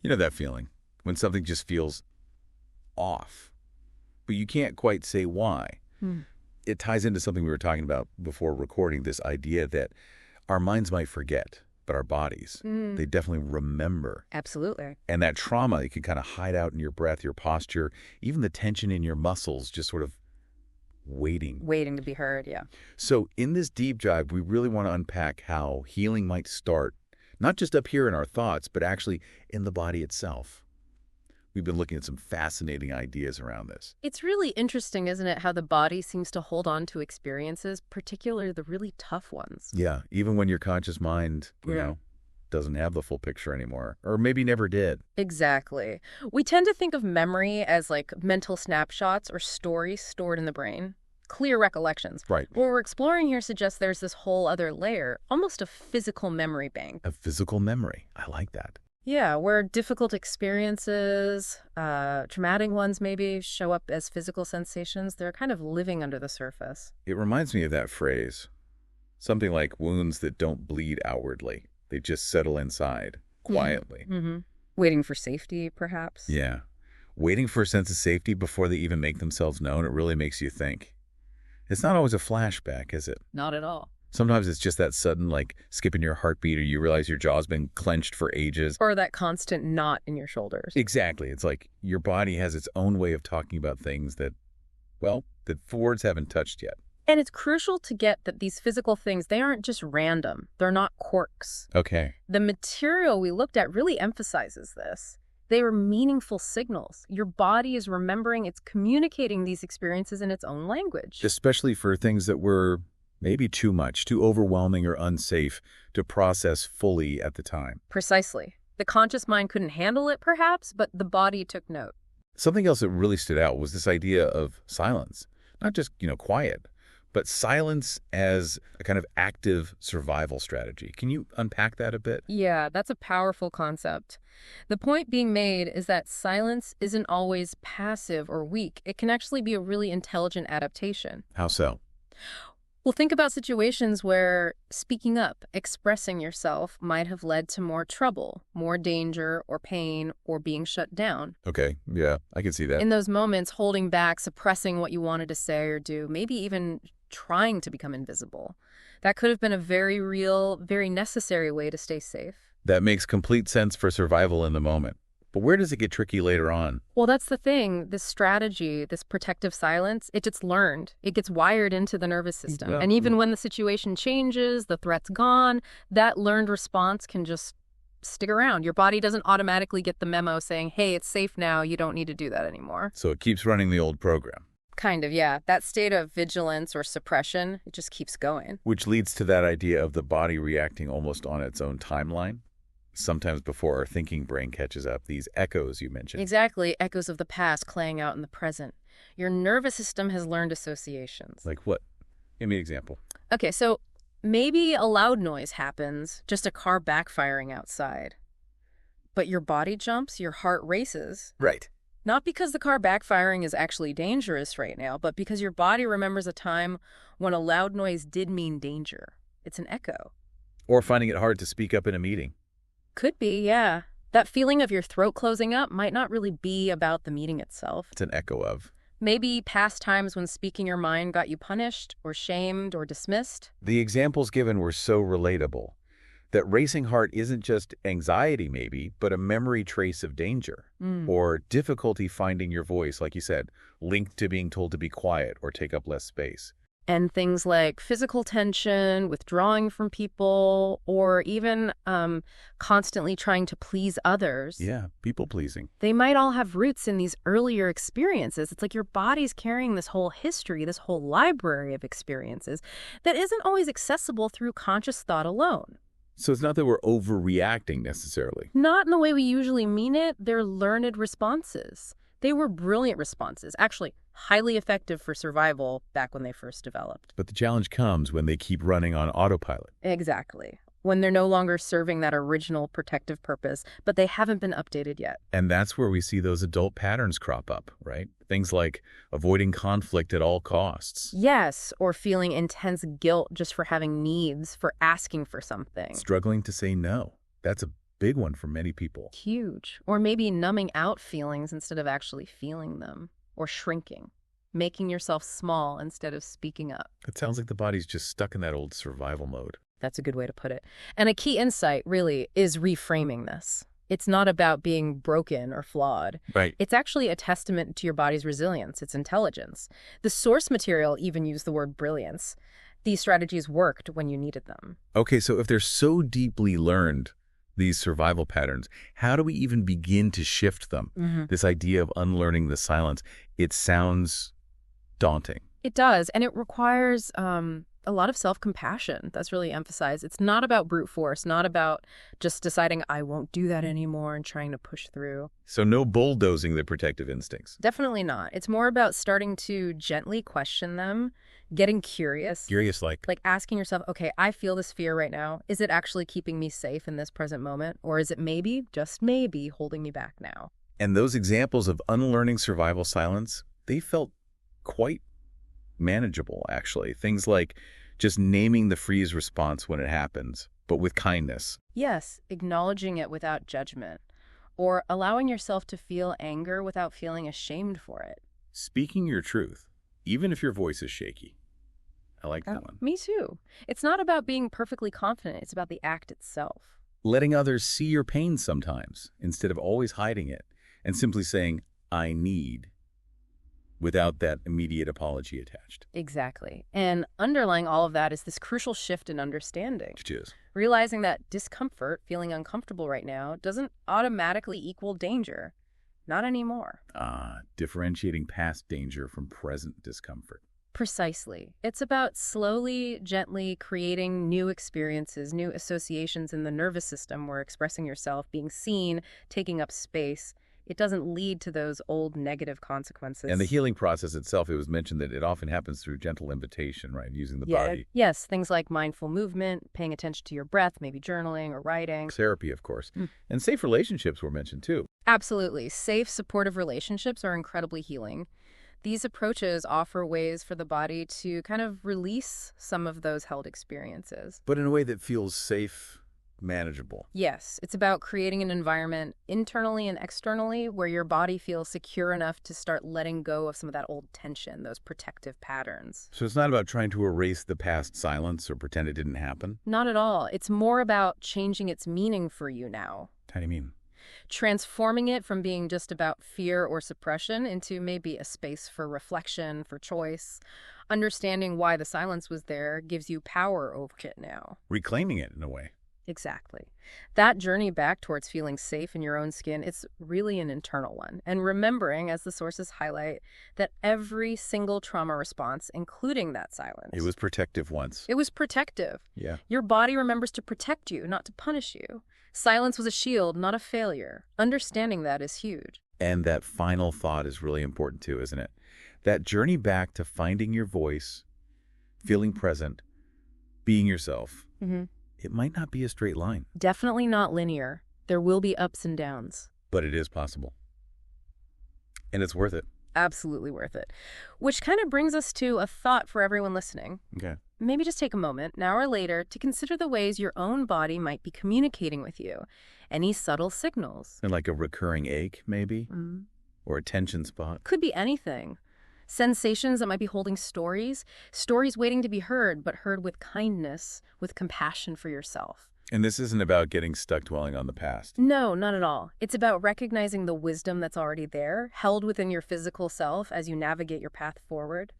You know that feeling when something just feels off, but you can't quite say why. It ties into something we were talking about before recording, this idea that our minds might forget, but our bodies, they definitely remember. Absolutely. And that trauma, it can kind of hide out in your breath, your posture, even the tension in your muscles, just sort of waiting. Waiting to be heard, yeah. So in this deep dive, we really want to unpack how healing might start, not just up here in our thoughts, but actually in the body itself. We've been looking at some fascinating ideas around this. It's really interesting, isn't it, how the body seems to hold on to experiences, particularly the really tough ones. Yeah, even when your conscious mind, you know, doesn't have the full picture anymore, or maybe never did. Exactly. We tend to think of memory as like mental snapshots or stories stored in the brain. Clear recollections. Right. What we're exploring here suggests there's this whole other layer, almost a physical memory bank. A physical memory. I like that. Yeah, where difficult experiences, traumatic ones maybe, show up as physical sensations. They're kind of living under the surface. It reminds me of that phrase, something like wounds that don't bleed outwardly. They just settle inside, quietly. Waiting for safety, perhaps? Yeah. Waiting for a sense of safety before they even make themselves known, it really makes you think. It's not always a flashback, is it? Not at all. Sometimes it's just that sudden, like, skip in your heartbeat, or you realize your jaw's been clenched for ages. Or that constant knot in your shoulders. Exactly. It's like your body has its own way of talking about things that, well, that words haven't touched yet. And it's crucial to get that these physical things, they aren't just random. They're not quirks. Okay. The material we looked at really emphasizes this. They are meaningful signals. Your body is remembering, it's communicating these experiences in its own language. Especially for things that were maybe too much, too overwhelming or unsafe to process fully at the time. Precisely. The conscious mind couldn't handle it, perhaps, but the body took note. Something else that really stood out was this idea of silence. Not just, quiet, but silence as a kind of active survival strategy. Can you unpack that a bit? Yeah, that's a powerful concept. The point being made is that silence isn't always passive or weak. It can actually be a really intelligent adaptation. How so? Well, think about situations where speaking up, expressing yourself might have led to more trouble, more danger or pain, or being shut down. Okay, yeah, I can see that. In those moments, holding back, suppressing what you wanted to say or do, maybe even trying to become invisible. That could have been a very real, very necessary way to stay safe. That makes complete sense for survival in the moment. But where does it get tricky later on? Well, that's the thing. This strategy, this protective silence, it gets learned. It gets wired into the nervous system. Yeah. And even when the situation changes, the threat's gone, that learned response can just stick around. Your body doesn't automatically get the memo saying, hey, it's safe now, you don't need to do that anymore. So it keeps running the old program. Kind of, yeah. That state of vigilance or suppression, it just keeps going. Which leads to that idea of the body reacting almost on its own timeline. Sometimes before our thinking brain catches up, these echoes you mentioned. Exactly. Echoes of the past playing out in the present. Your nervous system has learned associations. Like what? Give me an example. Okay, so maybe a loud noise happens, just a car backfiring outside. But your body jumps, your heart races. Right. Not because the car backfiring is actually dangerous right now, but because your body remembers a time when a loud noise did mean danger. It's an echo. Or finding it hard to speak up in a meeting. Could be, yeah. That feeling of your throat closing up might not really be about the meeting itself. It's an echo of. Maybe past times when speaking your mind got you punished or shamed or dismissed. The examples given were so relatable. That racing heart isn't just anxiety maybe, but a memory trace of danger. Or difficulty finding your voice, like you said, linked to being told to be quiet or take up less space. And things like physical tension, withdrawing from people, or even constantly trying to please others. Yeah, people pleasing. They might all have roots in these earlier experiences. It's like your body's carrying this whole history, this whole library of experiences that isn't always accessible through conscious thought alone. So it's not that we're overreacting necessarily. Not in the way we usually mean it. They're learned responses. They were brilliant responses, actually highly effective for survival back when they first developed. But the challenge comes when they keep running on autopilot. Exactly. When they're no longer serving that original protective purpose, but they haven't been updated yet. And that's where we see those adult patterns crop up, right? Things like avoiding conflict at all costs. Yes, or feeling intense guilt just for having needs, for asking for something. Struggling to say no. That's a big one for many people. Huge. Or maybe numbing out feelings instead of actually feeling them. Or shrinking. Making yourself small instead of speaking up. It sounds like the body's just stuck in that old survival mode. That's a good way to put it. And a key insight, really, is reframing this. It's not about being broken or flawed. Right. It's actually a testament to your body's resilience, its intelligence. The source material even used the word brilliance. These strategies worked when you needed them. Okay, so if they're so deeply learned, these survival patterns, how do we even begin to shift them? This idea of unlearning the silence, it sounds daunting. It does, and it requires a lot of self-compassion. That's really emphasized. It's not about brute force, not about just deciding I won't do that anymore and trying to push through. So no bulldozing the protective instincts. Definitely not. It's more about starting to gently question them, getting curious. Curious like asking yourself, okay, I feel this fear right now. Is it actually keeping me safe in this present moment? Or is it maybe, just maybe, holding me back now? And those examples of unlearning survival silence, they felt quite manageable, actually. Things like just naming the freeze response when it happens, but with kindness. Yes, acknowledging it without judgment. Or allowing yourself to feel anger without feeling ashamed for it. Speaking your truth, even if your voice is shaky. I like that one. Me too. It's not about being perfectly confident. It's about the act itself. Letting others see your pain sometimes, instead of always hiding it, and simply saying, I need, without that immediate apology attached. Exactly. And underlying all of that is this crucial shift in understanding. Which is? Realizing that discomfort, feeling uncomfortable right now, doesn't automatically equal danger. Not anymore. Differentiating past danger from present discomfort. Precisely. It's about slowly, gently creating new experiences, new associations in the nervous system where expressing yourself, being seen, taking up space, it doesn't lead to those old negative consequences. And the healing process itself, it was mentioned that it often happens through gentle invitation, right? Using the body. Yes, things like mindful movement, paying attention to your breath, maybe journaling or writing. Therapy, of course. And safe relationships were mentioned too. Absolutely. Safe, supportive relationships are incredibly healing. These approaches offer ways for the body to kind of release some of those held experiences. But in a way that feels safe, manageable. Yes, it's about creating an environment internally and externally where your body feels secure enough to start letting go of some of that old tension, those protective patterns. So it's not about trying to erase the past silence or pretend it didn't happen? Not at all. It's more about changing its meaning for you now. How do you mean? Transforming it from being just about fear or suppression into maybe a space for reflection, for choice. Understanding why the silence was there gives you power over it now. Reclaiming it in a way. Exactly. That journey back towards feeling safe in your own skin, it's really an internal one. And remembering, as the sources highlight, that every single trauma response, including that silence. It was protective once. It was protective. Yeah. Your body remembers to protect you, not to punish you. Silence was a shield, not a failure. Understanding that is huge. And that final thought is really important too, isn't it? That journey back to finding your voice, feeling present, being yourself. It might not be a straight line. Definitely not linear. There will be ups and downs. But it is possible. And it's worth it. Absolutely worth it. Which kind of brings us to a thought for everyone listening. Okay. Maybe just take a moment, an hour later, to consider the ways your own body might be communicating with you. Any subtle signals. And like a recurring ache, maybe? Or a tension spot. Could be anything. Sensations that might be holding stories waiting to be heard, but heard with kindness, with compassion for yourself. And this isn't about getting stuck dwelling on the past. No, not at all. It's about recognizing the wisdom that's already there, held within your physical self as you navigate your path forward.